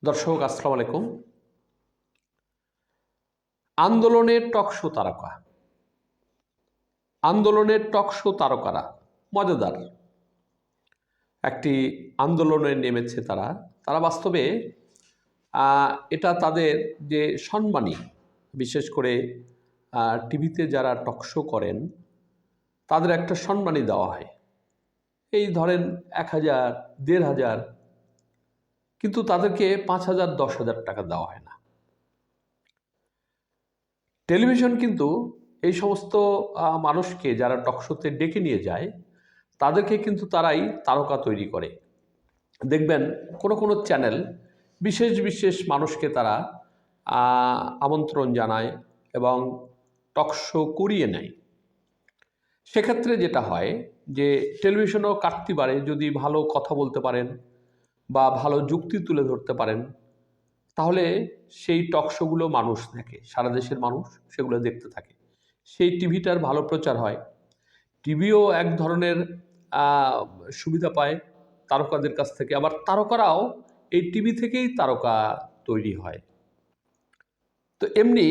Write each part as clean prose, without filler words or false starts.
দর্শক আসসালামু আলাইকুম। আন্দোলনের টকশো তারকা, আন্দোলনের টকশো তারকারা মজাদার একটি আন্দোলনে নেমেছে তারা। তারা বাস্তবে এটা তাদের যে সম্মানী, বিশেষ করে টিভিতে যারা টকশো করেন তাদের একটা সম্মানী দেওয়া হয়। এই ধরেন 1000, 1500, কিন্তু তাদেরকে 5000, 10,000 টাকা দেওয়া হয় না। টেলিভিশন কিন্তু এই সমস্ত মানুষকে যারা টকশোতে ডেকে নিয়ে যায় তাদেরকে কিন্তু তারাই তারকা তৈরি করে। দেখবেন কোনো কোনো চ্যানেল বিশেষ বিশেষ মানুষকে তারা আমন্ত্রণ জানায় এবং টকশো করিয়ে নেয়। সেক্ষেত্রে যেটা হয় যে টেলিভিশনও কাটতি পারে যদি ভালো কথা বলতে পারেন বা ভালো যুক্তি তুলে ধরতে পারেন, তাহলে সেই টকশোগুলো মানুষ দেখে, সারা দেশের মানুষ সেগুলো দেখতে থাকে, সেই টিভিটার ভালো প্রচার হয়। টিভিও এক ধরনের সুবিধা পায় তারকাদের কাছ থেকে, আবার তারকারাও এই টিভি থেকেই তারকা তৈরি হয়। তো এমনি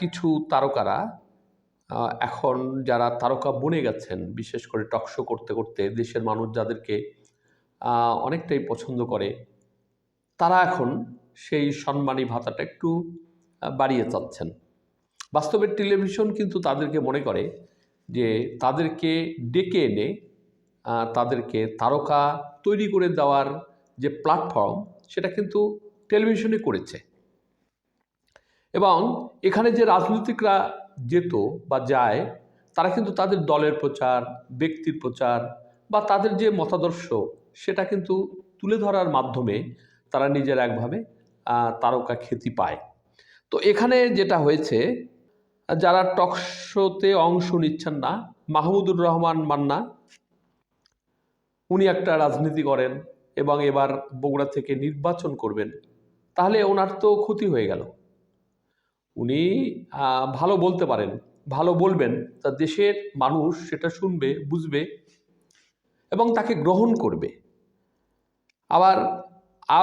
কিছু তারকারা এখন যারা তারকা বনে গেছেন, বিশেষ করে টকশো করতে করতে দেশের মানুষ যাদেরকে অনেকটাই পছন্দ করে, তারা এখন সেই সম্মানী ভাতাটা একটু বাড়িয়ে চাচ্ছেন। বাস্তবে টেলিভিশন কিন্তু তাদেরকে মনে করে যে তাদেরকে ডেকে এনে তাদেরকে তারকা তৈরি করে দেওয়ার যে প্ল্যাটফর্ম, সেটা কিন্তু টেলিভিশনে করেছে। এবং এখানে যে রাজনীতিকরা যেত বা যায়, তারা কিন্তু তাদের দলের প্রচার, ব্যক্তির প্রচার বা তাদের যে মতাদর্শ সেটা কিন্তু তুলে ধরার মাধ্যমে তারা নিজের একভাবে তারকা খ্যাতি পায়। তো এখানে যেটা হয়েছে, যারা টকশোতে অংশ নিচ্ছেন না, মাহমুদুর রহমান মান্না, উনি একটা রাজনীতি করেন এবং এবার বগুড়া থেকে নির্বাচন করবেন, তাহলে ওনার তো ক্ষতি হয়ে গেল। উনি ভালো বলতে পারেন, ভালো বলবেন, তা দেশের মানুষ সেটা শুনবে, বুঝবে এবং তাকে গ্রহণ করবে। আবার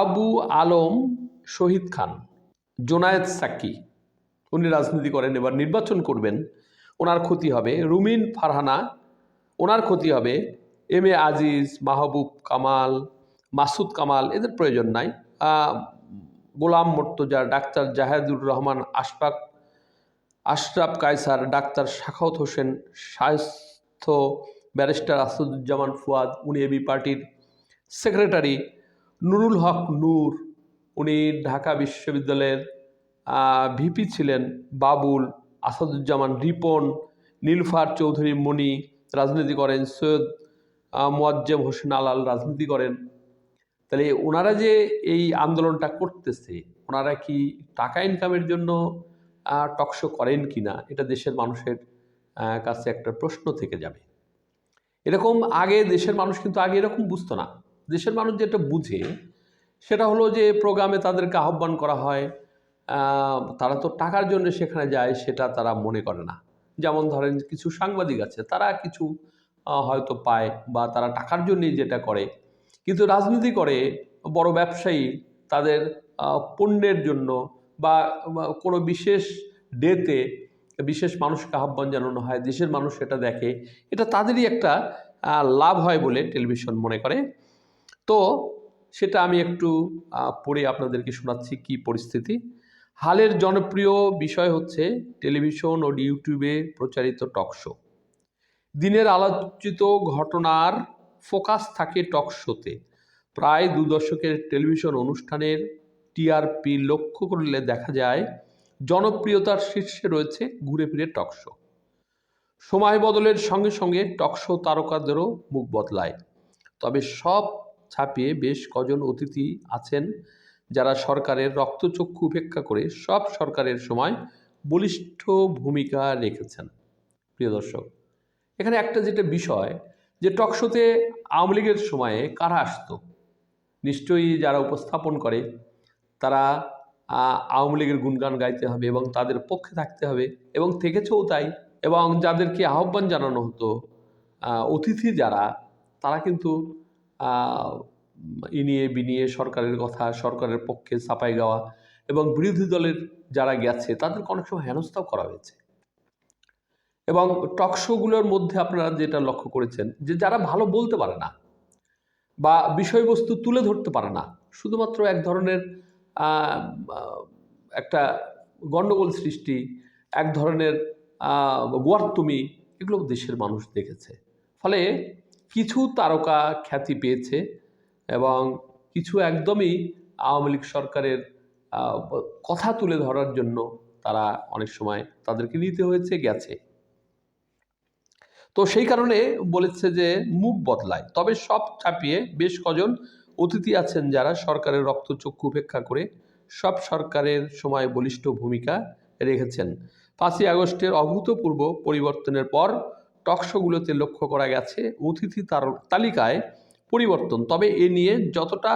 আবু আলম শহীদ খান, জোনায়েদ সাকি, উনি রাজনীতি করেন, এবার নির্বাচন করবেন, ওনার ক্ষতি হবে। রুমিন ফারহানা, ওনার ক্ষতি হবে। এম এ আজিজ, মাহবুব কামাল, মাসুদ কামাল, এদের প্রয়োজন নাই। গোলাম মোর্তজা, ডাক্তার জাহেদুর রহমান আশফাক, আশরাফ কায়সার, ডাক্তার শাখাওয়াত হোসেন, স্বাস্থ্য ব্যারিস্টার আসাদুজ্জামান ফুয়াদ, উনি এবি পার্টির সেক্রেটারি। নুরুল হক নূর, উনি ঢাকা বিশ্ববিদ্যালয়ের ভিপি ছিলেন। বাবুল, আসাদুজ্জামান রিপন, নীলফার চৌধুরী মণি রাজনীতি করেন। সৈয়দ মোয়াজ্জেম হোসেন আলাল রাজনীতি করেন। তাহলে ওনারা যে এই আন্দোলনটা করতেছে, ওনারা কি টাকা ইনকামের জন্য টকশো করেন কি না, এটা দেশের মানুষের কাছে একটা প্রশ্ন থেকে যাবে। এরকম আগে দেশের মানুষ কিন্তু আগে এরকম বুঝতো না। দেশের মানুষ যেটা বুঝে সেটা হলো যে প্রোগ্রামে তাদেরকে আহ্বান করা হয়, তারা তো টাকার জন্য সেখানে যায়, সেটা তারা মনে করে না। যেমন ধরেন কিছু সাংবাদিক আছে, তারা কিছু হয়তো পায় বা তারা টাকার জন্যই যেটা করে, কিন্তু রাজনীতি করে বড় ব্যবসায়ী তাদের পণ্যের জন্য বা কোনো বিশেষ ডেতে বিশেষ মানুষকে আহ্বান জানানো হয়, দেশের মানুষ সেটা দেখে, এটা তাদেরই একটা লাভ হয় বলে টেলিভিশন মনে করে। তো সেটা আমি একটু পড়ে আপনাদেরকে শোনাচ্ছি কি পরিস্থিতি। হালের জনপ্রিয় বিষয় হচ্ছে টেলিভিশন ও ইউটিউবে প্রচারিত টকশো। দিনের আলোচিত ঘটনার ফোকাস থাকে টকশোতে। প্রায় 2 দশকের টেলিভিশন অনুষ্ঠানের টিআরপি লক্ষ্য করলে দেখা যায় জনপ্রিয়তার শীর্ষে রয়েছে ঘুরে ফিরে টকশো। সময় বদলের সঙ্গে সঙ্গে টকশো তারকাদেরও মুখ বদলায়। তবে সব ছাপিয়ে বেশ কজন অতিথি আছেন যারা সরকারের রক্তচক্ষু উপেক্ষা করে সব সরকারের সময় বলিষ্ঠ ভূমিকা রেখেছেন। প্রিয় দর্শক, এখানে একটা যেটা বিষয়, যে টকশোতে আওয়ামী লীগের সময়ে কারা আসতো, নিশ্চয়ই যারা উপস্থাপন করে তারা আওয়ামী লীগের গুণগান গাইতে হবে এবং তাদের পক্ষে থাকতে হবে, এবং থেকেছেও তাই। এবং যাদেরকে আহ্বান জানানো হতো অতিথি যারা, তারা কিন্তু ইনিয়ে বিনিয়ে সরকারের কথা, সরকারের পক্ষে সাফাই গাওয়া এবং বিরোধী দলের যারা গেছে তাদেরকে অনেক সময় হেনস্থাও করা হয়েছে। এবং টকশোগুলোর মধ্যে আপনারা যেটা লক্ষ্য করেছেন যে যারা ভালো বলতে পারে না বা বিষয়বস্তু তুলে ধরতে পারে না, শুধুমাত্র এক ধরনের একটা গণ্ডগোল সৃষ্টি, এক ধরনের গোয়ার্তুমি, এগুলো দেশের মানুষ দেখেছে। ফলে কিছু তারকা খ্যাতি পেয়েছে এবং কিছু একদমই আওয়ামী লীগ সরকারের কথা তুলে ধরার জন্য তারা অনেক সময় তাদেরকে নিতে হয়েছে, গেছে। তো সেই কারণে বলেছে যে মুখ বদলায়, তবে সব ছাপিয়ে বেশ কজন অতিথি আছেন যারা সরকারের রক্তচক্ষু উপেক্ষা করে সব সরকারের সময় বলিষ্ঠ ভূমিকা রেখেছেন। 5ই আগস্টের অভূতপূর্ব পরিবর্তনের পর টকশোগুলোতে লক্ষ্য করা গেছে অতিথি তালিকায় পরিবর্তন, তবে এ নিয়ে যতটা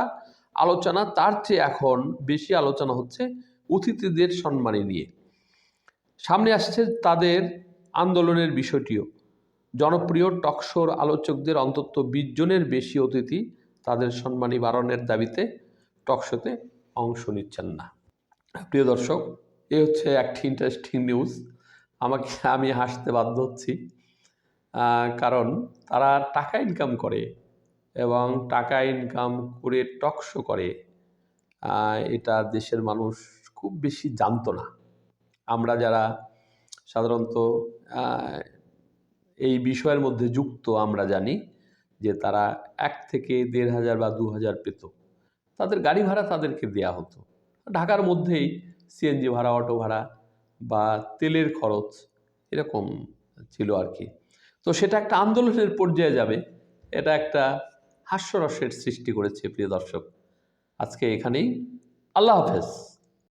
আলোচনা তার চেয়ে এখন বেশি আলোচনা হচ্ছে অতিথিদের সম্মানী নিয়ে। সামনে আসছে তাদের আন্দোলনের বিষয়টিও। জনপ্রিয় টকশোর আলোচকদের অন্তত 20 জনের বেশি অতিথি তাদের সম্মানী বাড়ানোর দাবিতে টকশোতে অংশ নিচ্ছেন না। প্রিয় দর্শক, এ হচ্ছে একটি ইন্টারেস্টিং নিউজ। আমি হাসতে বাধ্য হচ্ছি, কারণ তারা টাকা ইনকাম করে এবং টাকা ইনকাম করে টকশো করে, এটা দেশের মানুষ খুব বেশি জানতো না। আমরা যারা সাধারণত এই বিষয়ের মধ্যে যুক্ত আমরা জানি যে তারা 1 থেকে 1,500 বা 2,000 পেত। তাদের গাড়ি ভাড়া তাদেরকে দেয়া হতো। ঢাকার মধ্যেই সিএনজি ভাড়া, অটো ভাড়া বা তেলের খরচ এরকম ছিল আর কি। তো সেটা একটা আন্দোলনের পর্যায়ে যাবে, এটা একটা হাস্যরসের সৃষ্টি করেছে। প্রিয় দর্শক, আজকে এখানেই। আল্লাহ হাফেজ।